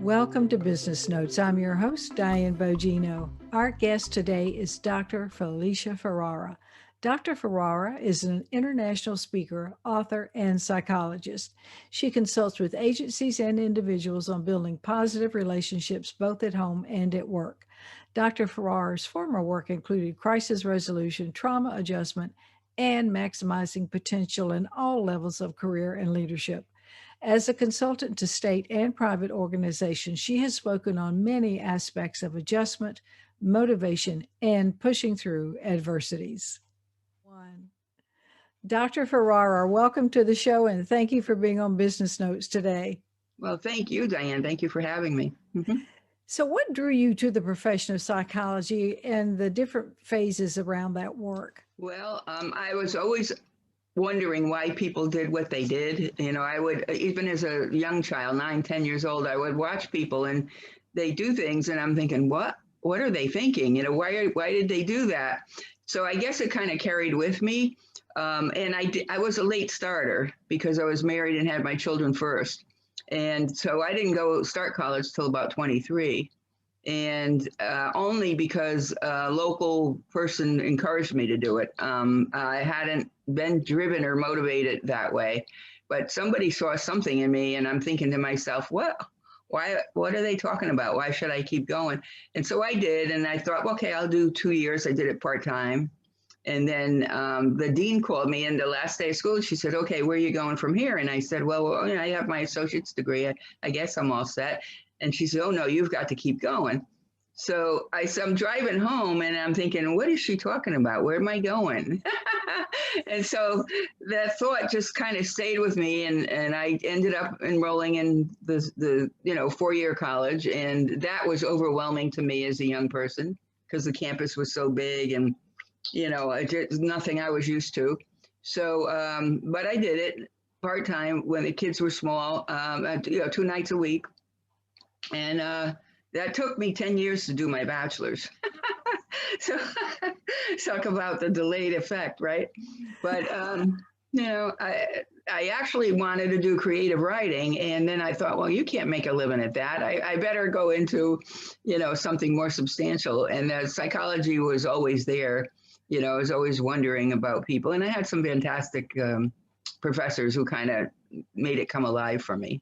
Welcome to Business Notes. I'm your host, Diane Bogino. Our guest today is Dr. Felicia Ferrara. Dr. Ferrara is an international speaker, author, and psychologist. She consults with agencies and individuals on building positive relationships both at home and at work. Dr. Ferrara's former work included crisis resolution, trauma adjustment, and maximizing potential in all levels of career and leadership. As a consultant to state and private organizations, she has spoken on many aspects of adjustment, motivation, and pushing through adversities. One. Dr. Ferrara, welcome to the show and thank you for being on Business Notes today. Well, thank you, Diane. Thank you for having me. So, what drew you to the profession of psychology and the different phases around that work? Well, I was always wondering why people did what they did. You know, I would, even as a young child, 9, 10 years old, I would watch people and they do things and I'm thinking, what are they thinking? You know, why did they do that? So I guess it kind of carried with me. And I was a late starter because I was married and had my children first. And so I didn't go start college till about 23. And only because a local person encouraged me to do it. I hadn't been driven or motivated that way, but somebody saw something in me and I'm thinking to myself, what are they talking about? Why should I keep going? And so I did. And I thought, well, okay, I'll do 2 years. I did it part-time. And then the dean called me in the last day of school. She said, okay, where are you going from here? And I said, well, you know, I have my associate's degree. I guess I'm all set. And she said, oh, no, you've got to keep going. So I'm driving home and I'm thinking, what is she talking about? Where am I going? And so that thought just kind of stayed with me. And I ended up enrolling in the 4-year college. And that was overwhelming to me as a young person because the campus was so big and, you know, nothing I was used to. So, but I did it part-time when the kids were small, 2 nights a week. And that took me 10 years to do my bachelor's. So talk about the delayed effect, right? But, you know, I actually wanted to do creative writing. And then I thought, well, you can't make a living at that. I better go into, you know, something more substantial. And psychology was always there. You know, I was always wondering about people. And I had some fantastic professors who kind of made it come alive for me.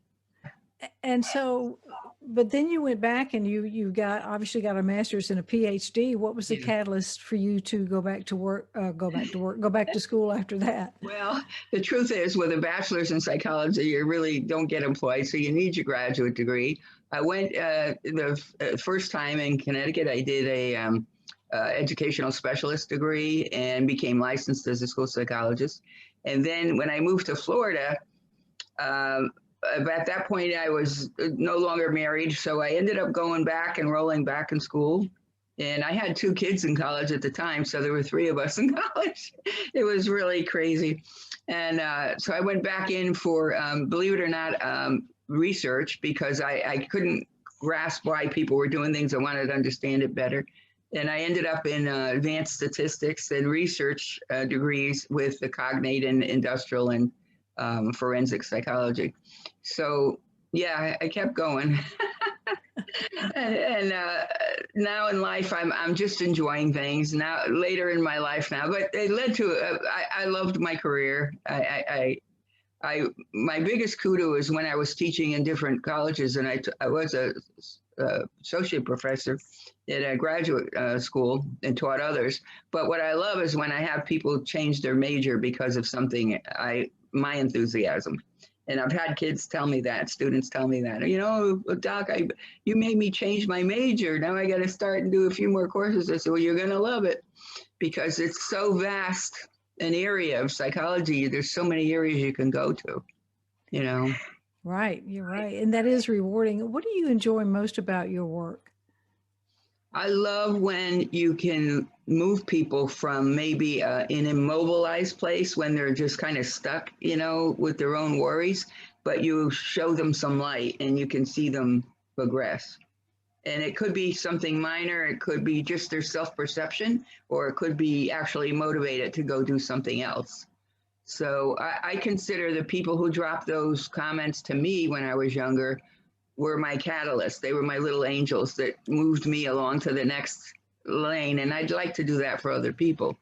And so, but then you went back and you obviously got a master's and a PhD. What was the catalyst for you to go back to school after that? Well, the truth is with a bachelor's in psychology, you really don't get employed. So you need your graduate degree. I went the first time in Connecticut, I did a educational specialist degree and became licensed as a school psychologist. And then when I moved to Florida, at that point, I was no longer married, so I ended up going back, enrolling back in school. And I had 2 kids in college at the time, so there were 3 of us in college. It was really crazy. And so I went back in for, believe it or not, research because I couldn't grasp why people were doing things. I wanted to understand it better. And I ended up in advanced statistics and research degrees with the cognate and industrial and forensic psychology. So yeah, I kept going. and now in life, I'm just enjoying things now later in my life now, but it led to, I loved my career. My biggest kudo is when I was teaching in different colleges and I was a associate professor at a graduate school and taught others. But what I love is when I have people change their major because of something, my enthusiasm. And I've had kids tell me that, students tell me that, you know, doc, you made me change my major. Now I got to start and do a few more courses. I said, well, you're going to love it because it's so vast an area of psychology. There's so many areas you can go to, you know. Right, you're right. And that is rewarding. What do you enjoy most about your work? I love when you can move people from maybe an immobilized place when they're just kind of stuck, you know, with their own worries, but you show them some light and you can see them progress. And it could be something minor, it could be just their self-perception, or it could be actually motivated to go do something else. So I consider the people who dropped those comments to me when I was younger were my catalyst. They were my little angels that moved me along to the next lane. And I'd like to do that for other people.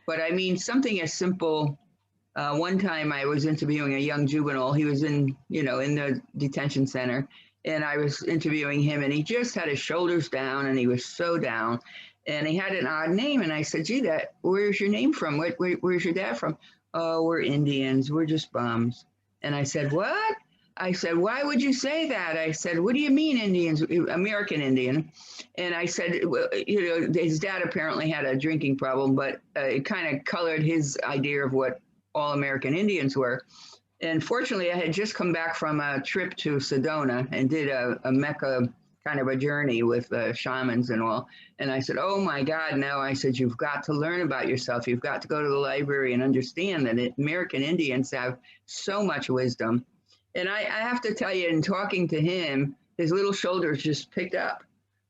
But I mean, something as simple. One time I was interviewing a young juvenile. He was in the detention center, and I was interviewing him, and he just had his shoulders down, and he was so down, and he had an odd name. And I said, "Gee, where's your name from? Where's your dad from?" "Oh, we're Indians. We're just bums." And I said, "What?" I said, "Why would you say that?" I said, "What do you mean Indians? American Indian?" And I said, well, his dad apparently had a drinking problem, but it kind of colored his idea of what all American Indians were. And fortunately, I had just come back from a trip to Sedona and did a Mecca kind of a journey with shamans and all. And I said, "Oh my God, now," I said, "you've got to learn about yourself. You've got to go to the library and understand that American Indians have so much wisdom." And I have to tell you, in talking to him, his little shoulders just picked up.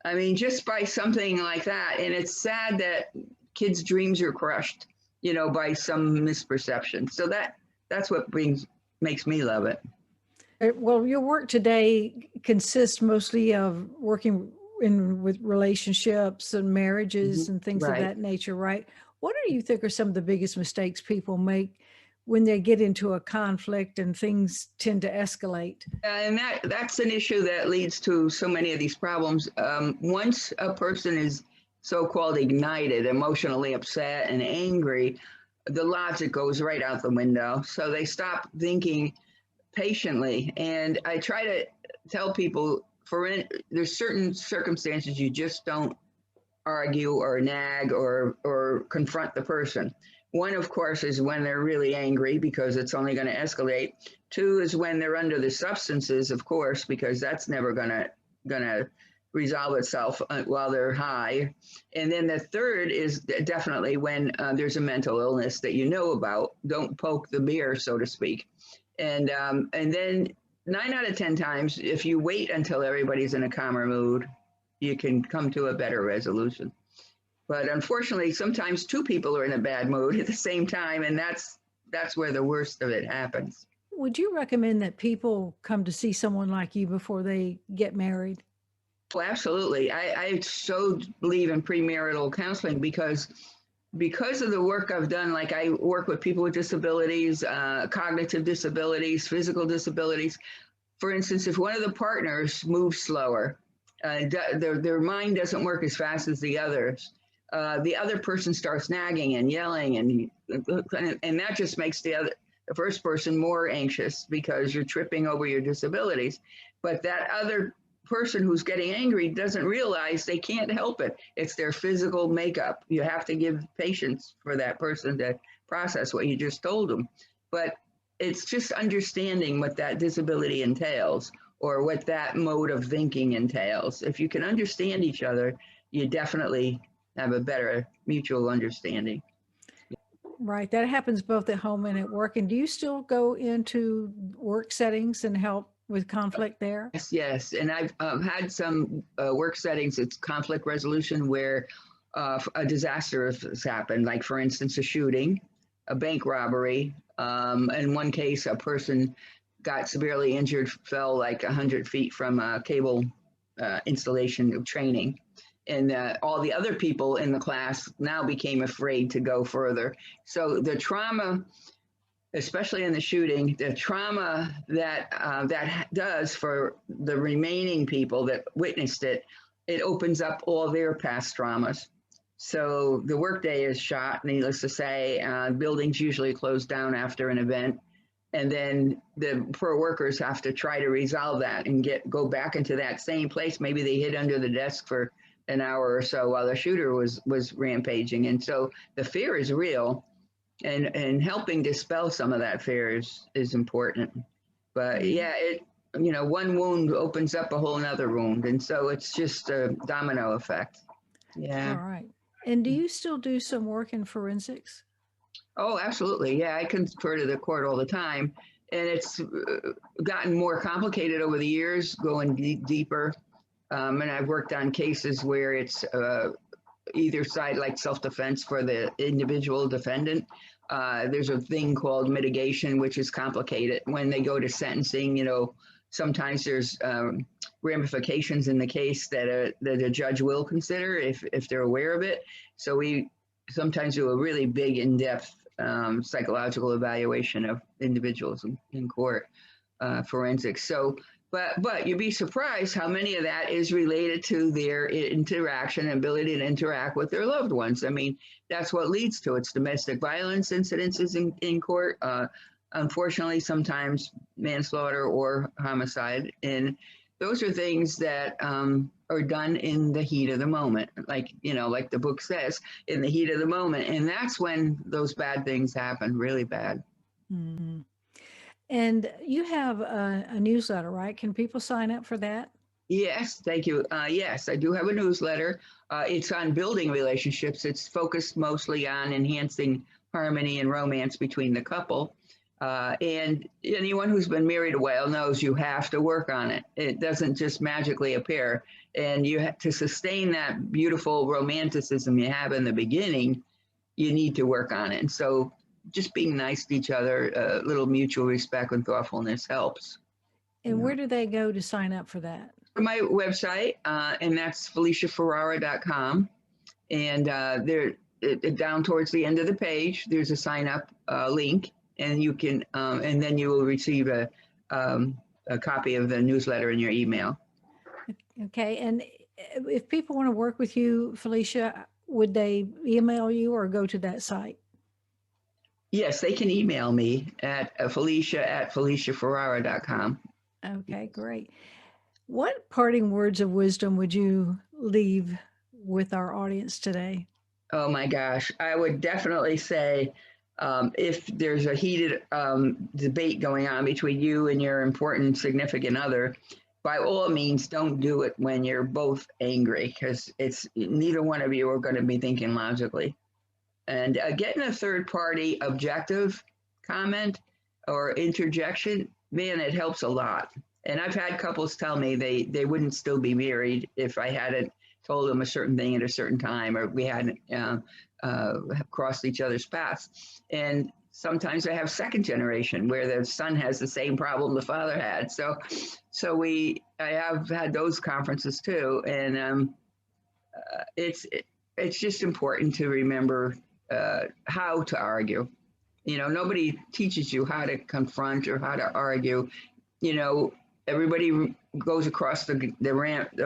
I mean, just by something like that. And it's sad that kids' dreams are crushed, by some misperception. So that's what makes me love it. Well, your work today consists mostly of working with relationships and marriages and things of Right. that nature, right? What do you think are some of the biggest mistakes people make when they get into a conflict and things tend to escalate? And that's an issue that leads to so many of these problems. Once a person is so-called ignited, emotionally upset and angry, the logic goes right out the window. So they stop thinking patiently. And I try to tell people, there's certain circumstances you just don't argue or nag or confront the person. One, of course, is when they're really angry because it's only going to escalate. Two is when they're under the substances, of course, because that's never gonna resolve itself while they're high. And then the third is definitely when there's a mental illness that you know about. Don't poke the bear, so to speak. And then 9 out of 10 times, if you wait until everybody's in a calmer mood, you can come to a better resolution. But unfortunately, sometimes two people are in a bad mood at the same time, and that's where the worst of it happens. Would you recommend that people come to see someone like you before they get married? Well, absolutely. I so believe in premarital counseling because of the work I've done. Like, I work with people with disabilities, cognitive disabilities, physical disabilities. For instance, if one of the partners moves slower, their mind doesn't work as fast as the others. The other person starts nagging and yelling, and that just makes the first person more anxious because you're tripping over your disabilities. But that other person who's getting angry doesn't realize they can't help it. It's their physical makeup. You have to give patience for that person to process what you just told them. But it's just understanding what that disability entails or what that mode of thinking entails. If you can understand each other, you definitely have a better mutual understanding. Right. That happens both at home and at work. And do you still go into work settings and help with conflict there? Yes. And I've had some work settings, it's conflict resolution where a disaster has happened, like, for instance, a shooting, a bank robbery. In one case, a person got severely injured, fell like 100 feet from a cable installation of training. And all the other people in the class now became afraid to go further. So the trauma, especially in the shooting, the trauma that does for the remaining people that witnessed it, it opens up all their past traumas. So the workday is shot, needless to say. Buildings usually close down after an event. And then the poor workers have to try to resolve that and go back into that same place. Maybe they hid under the desk for an hour or so while the shooter was rampaging. And so the fear is real, and helping dispel some of that fear is important. But yeah, one wound opens up a whole nother wound. And so it's just a domino effect. Yeah. All right. And do you still do some work in forensics? Oh, absolutely. Yeah, I confer to the court all the time. And it's gotten more complicated over the years, going deeper. And I've worked on cases where it's either side, like self-defense for the individual defendant. There's a thing called mitigation, which is complicated. When they go to sentencing, Sometimes there's ramifications in the case that a judge will consider if they're aware of it. So we sometimes do a really big, in-depth psychological evaluation of individuals in court, forensics. So, but you'd be surprised how many of that is related to their interaction and ability to interact with their loved ones. I mean, that's what leads to it's domestic violence incidences in court. Unfortunately, sometimes manslaughter or homicide. And those are things that are done in the heat of the moment, like the book says, in the heat of the moment. And that's when those bad things happen, really bad. Mhm. And you have a newsletter, right? Can people sign up for that? Yes, thank you. Yes, I do have a newsletter. It's on building relationships. It's focused mostly on enhancing harmony and romance between the couple. And anyone who's been married a while knows you have to work on it. It doesn't just magically appear. And you have to sustain that beautiful romanticism you have in the beginning, you need to work on it. And so just being nice to each other, a little mutual respect and thoughtfulness helps. And where do they go to sign up for that? My website, and that's FeliciaFerrara.com. And down towards the end of the page, there's a sign up link, and you can, and then you will receive a copy of the newsletter in your email. Okay. And if people want to work with you, Felicia, would they email you or go to that site? Yes, they can email me at Felicia@FeliciaFerrara.com. Okay, great. What parting words of wisdom would you leave with our audience today? Oh my gosh, I would definitely say if there's a heated debate going on between you and your important significant other, by all means, don't do it when you're both angry, because it's neither one of you are going to be thinking logically. And getting a third party objective comment or interjection, man, it helps a lot. And I've had couples tell me they wouldn't still be married if I hadn't told them a certain thing at a certain time, or we hadn't crossed each other's paths. And sometimes I have second generation where the son has the same problem the father had. So I have had those conferences too. And it's just important to remember how to argue. Nobody teaches you how to confront or how to argue. Everybody goes across the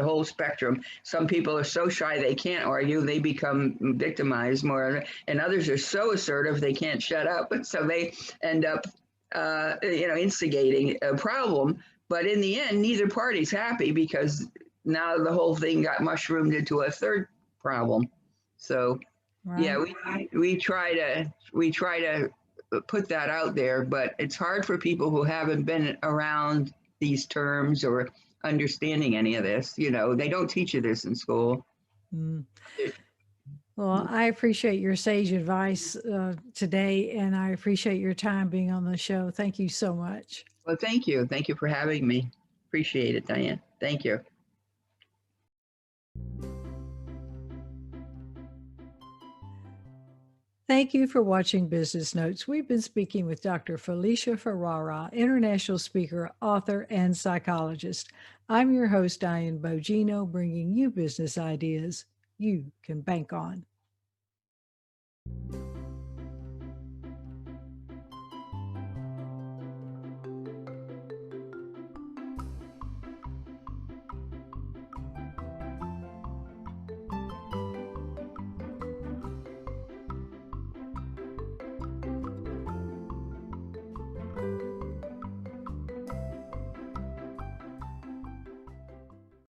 whole spectrum. Some people are so shy they can't argue, they become victimized more, and others are so assertive they can't shut up, so they end up instigating a problem. But in the end, neither party's happy, because now the whole thing got mushroomed into a third problem. So Right. yeah, we try to put that out there, but it's hard for people who haven't been around these terms or understanding any of this. They don't teach you this in school. Mm. Well, I appreciate your sage advice today, and I appreciate your time being on the show. Thank you so much. Well, thank you. Thank you for having me. Appreciate it, Diane. Thank you. Thank you for watching Business Notes. We've been speaking with Dr. Felicia Ferrara, international speaker, author, and psychologist. I'm your host, Diane Bogino, bringing you business ideas you can bank on.